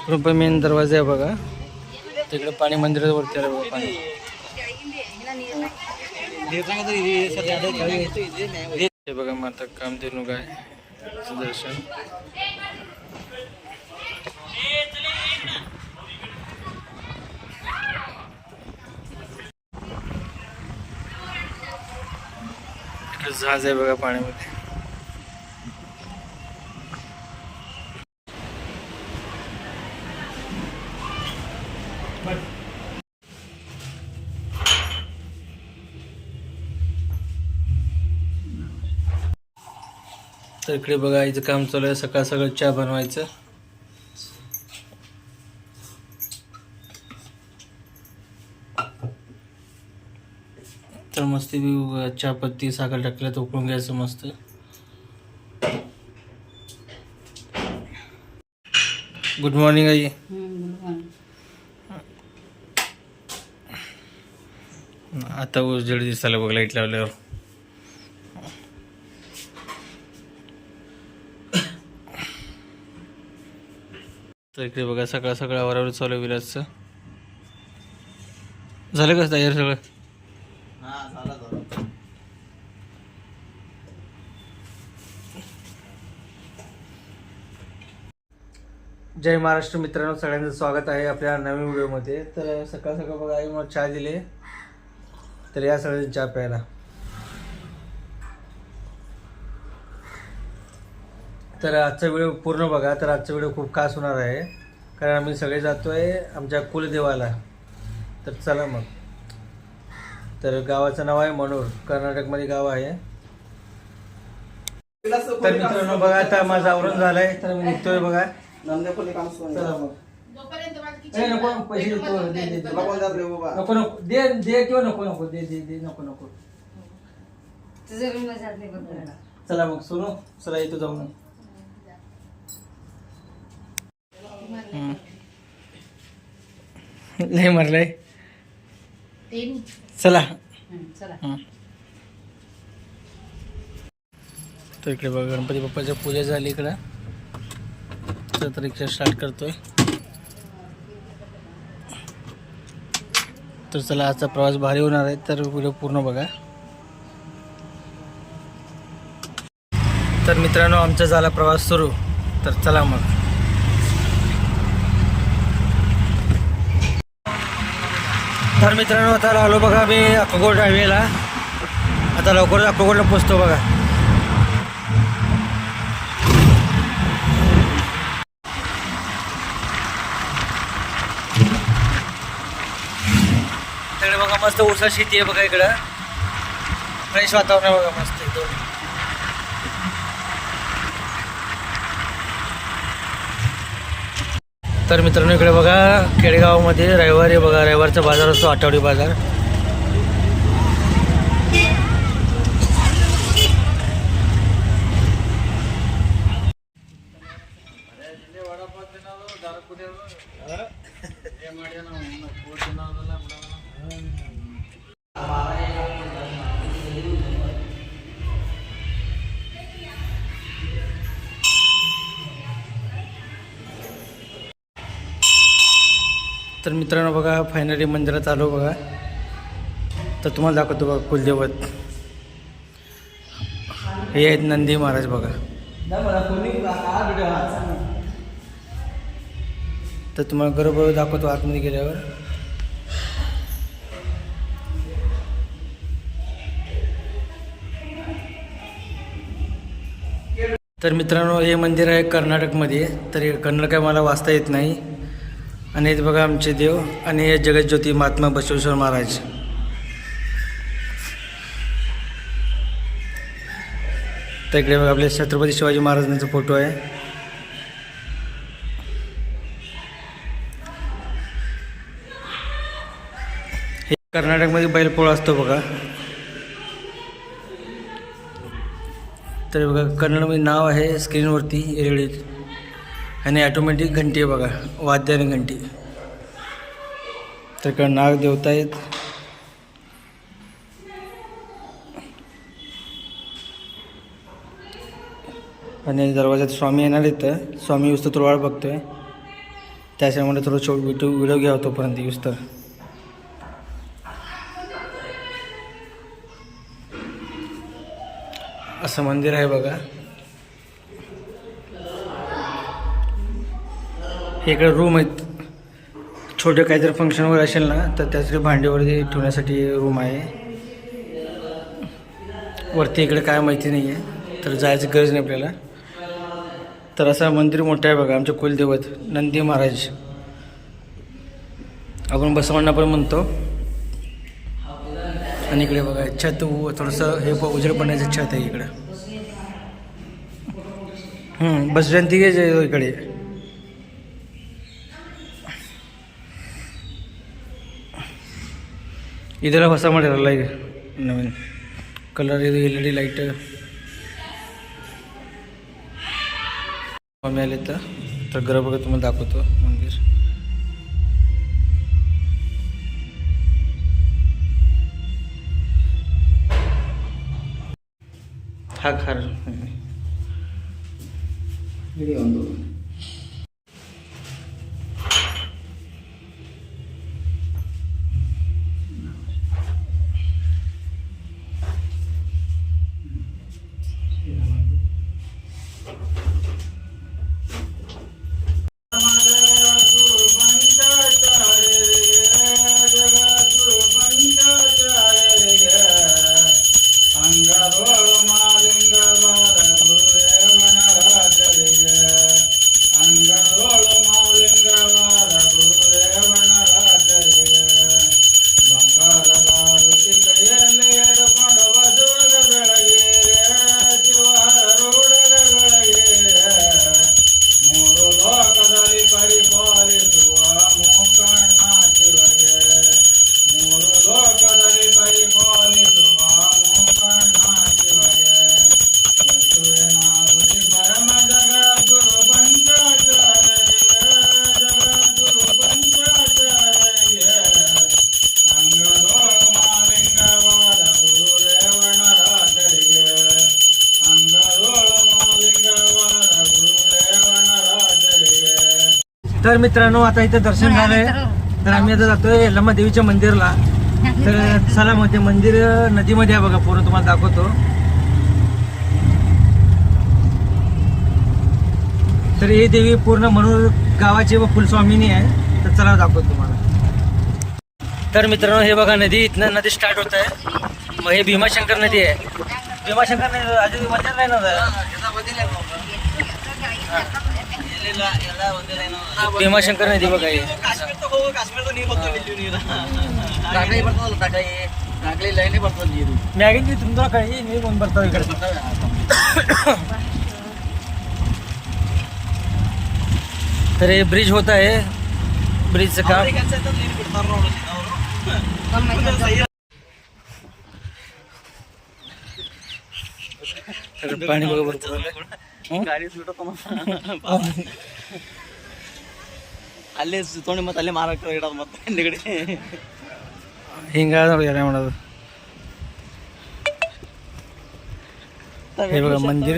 कृपा मेन दरवाजा आहे बघा. तिकडे पाणी मंदिरावरती आहे बघा पाणी. हे बघा माता कामधेनू गाय दर्शन. जहाज आहे बघा पाण्यामध्ये. तर इकडे बघा इथं काम चालू आहे. सकाळ सकाळ चहा बनवायचं. तर मस्त चहा पत्ती साखर टाकल्या तर उकळून घ्यायचं मस्त. Good morning I. आता उजेड दिसायला बघ लाईट लावल्यावर. तर इकडे बघा सकाळ सकाळ आवरावर चालू आहे विलासचं. झालं कसं तयार सगळं? जय महाराष्ट्र मित्रांनो, सगळ्यांचं स्वागत आहे आपल्या नवीन व्हिडिओमध्ये. तर सकाळ सकाळ बघा आई मला चहा दिले. तर या सगळ्यांनी चहा प्यायला. तर आजचा व्हिडिओ पूर्ण बघा. तर आजचा व्हिडिओ खूप खास होणार आहे कारण आम्ही सगळे जातोय आमच्या कुलदेवाला. तर चला मग. तर गावाचं नाव आहे मनोर, कर्नाटकमध्ये गाव आहे. तर मित्रांनो बघा आता माझं आवरण झालंय तर मी निघतोय बघा. चला मग. नको पैसे देतो. नको नको दे किंवा नको नको दे नको नको. चला मग सोनू चला येतो जाऊन. नाही मारलंय. चला. तर इकडे बघा गणपती बाप्पाची पूजा झाली इकडं. तर रिक्षा स्टार्ट करतोय. तर चला आजचा प्रवास भारी होणार आहे तर व्हिडिओ पूर्ण बघा. तर मित्रांनो आमचा झाला प्रवास सुरू. तर चला मग. तर मित्रांनो आता आलो बघा मी अक्कलकोट हायवेला. आता लवकरच अक्कलकोटला पोचतो बघा. तिकडे बघा मस्त ऊसा शेती आहे बघा. इकडं फ्रेश वातावरण आहे बघा मस्त एकदम. तर मित्रांनो इकडे बघा खेडेगावामध्ये रविवारी बघा रविवारचा बाजार असतो, आठवडी बाजार. तर मित्रांनो बघा फायनली मंदिरात आलो बघा. तर तुम्हाला दाखवतो बघा कुलदैवत हे आहेत नंदी महाराज बघा. तर तुम्हाला बरोबर दाखवतो आतमध्ये गेल्यावर. तर मित्रांनो हे मंदिर आहे कर्नाटकमध्ये. तर हे कन्नड काय मला वाचता येत नाही. आणि हे बघा आमचे देव आणि हे जगज्योती महात्मा बसवेश्वर महाराज. तर इकडे बघा आपले छत्रपती शिवाजी महाराजांचा फोटो आहे. हे कर्नाटकमध्ये बैलपोळा असतो बघा. तर बघा कन्नडमध्ये नाव आहे स्क्रीनवरती एलईडी आणि ऑटोमॅटिक घंटी आहे बघा, वाद्य आणि घंटी. तर इकडं नाग देवता आहेत. आणि दरवाजात स्वामी येणार आहेत. स्वामी वस्तू वाट बघतोय. त्याच्यामुळे थोडं व्हिडिओ घ्या तोपर्यंत यूज तर. असं मंदिर आहे बघा. इकडे रूम आहेत. छोटे काहीतरी फंक्शन वगैरे असेल ना तर त्यासाठी भांडीवरती ठेवण्यासाठी रूम आहे. वरती इकडे काय माहिती नाही आहे, तर जायची गरज नाही आपल्याला. तर असं मंदिर मोठं आहे बघा. आमचे कुलदैवत नंदी महाराज, आपण बसवांना पण म्हणतो. आणि इकडे बघा छत थोडंसं हे उजेड पडण्याचं छत आहे इकडं. बसजयंती इकडे. इथला बसा मटेरियल आहे नवीन कलर LED लाईट मिळाले. तर गर्भ तुम्हाला दाखवतो मंदिर. हा खार तर मित्रांनो आता इथे दर्शन झालंय. तर आम्ही आता जातोय यल्लम्मा देवीच्या मंदिरला. तर चला मग ते मंदिर नदीमध्ये आहे बघा. पूर्ण तुम्हाला दाखवतो. तर ही देवी पूर्ण मनोर गावाची व कुलस्वामिनी आहे. तर चला दाखवतो तुम्हाला. तर मित्रांनो हे बघा नदी, इथनं नदी स्टार्ट होत आहे. मग हे भीमाशंकर नदी आहे. भीमाशंकर नदी अजून मंदिर नाही ना. भीमाशंकर नदी बघा. ಮ್ಯಾಗಿಂದ ತುಂಬ ಕೈ ನೀರು ಬಂದು ಬರ್ತಾವೆ ಈ ಕಡೆ. तर हे ब्रिज होत आहे. ब्रिजचं काम पाणी बघा भरपूर. गाडी सुटतो ಅಲ್ಲೇ ಸುತ್ತೋಣಿ ಮತ್ತೆ ಅಲ್ಲೇ ಮಾರಾಟ ಇಡೋದು ಮತ್ತೆ ಹಿಂದ್ಗಡೆ ಹಿಂಗಾದ್ರೆ ಯಾರು ಮಾಡೋದು. हे बघा मंदिर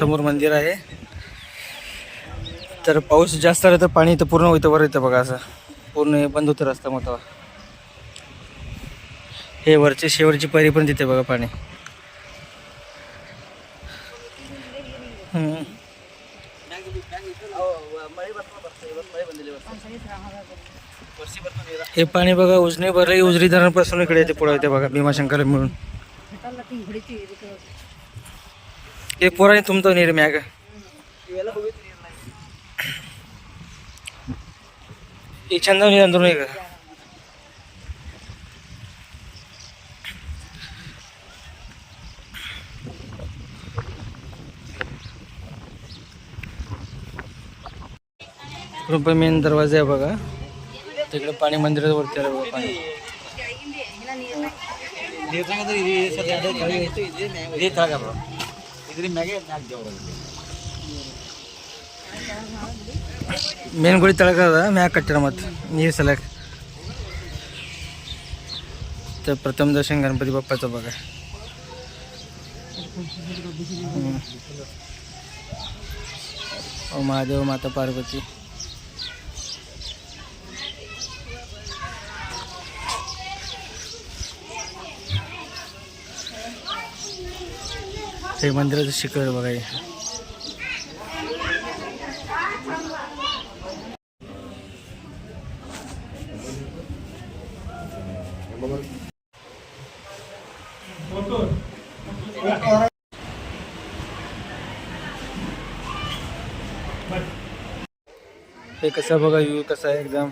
समोर मंदिर आहे. तर पाऊस जास्त आला तर पाणी इथं पूर्ण इथं वर येतं बघा. असं पूर्ण बंद होतं रस्ता मोठा. हे वरची शेवटची पायरी पण तिथे बघा पाणी. हे पाणी बघा उजनी भरले. उजरी धरणपासून इकडे येते पुढे येते बघा भीमाशंकर मिळून. हे पोराने तुमतो ನೀರು ಮ್ಯಾಗ. ಈ ಚಂದ ನೀರು ಅಂದ್ರು ಈಗ. पण मेन दरवाजा आहे बघा. तिकडे पाणी मंदिरावरती आहे बघा पाणी. ಮೇನ್ ಗುಡಿ ತಳಗದ ಮ್ಯಾಗ ಕಟ್ಟಿರ ಮತ್ತು ನೀರು ಸಲಕ್. तर प्रथम दर्शन गणपती बाप्पाचं बघा. महादेव माता पार्वती. हे मंदिराचं शिखर बघा हे. हे कसं बघा व्ह्यू कसा आहे एकदम.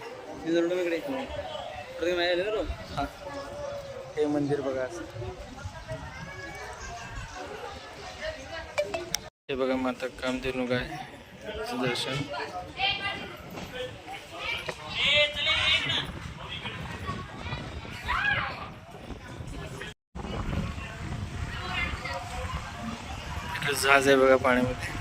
हा. हे मंदिर बघा असं. हे बघा माता कामधेनू गाय दर्शन. जहाज आहे बघा पाण्यामध्ये.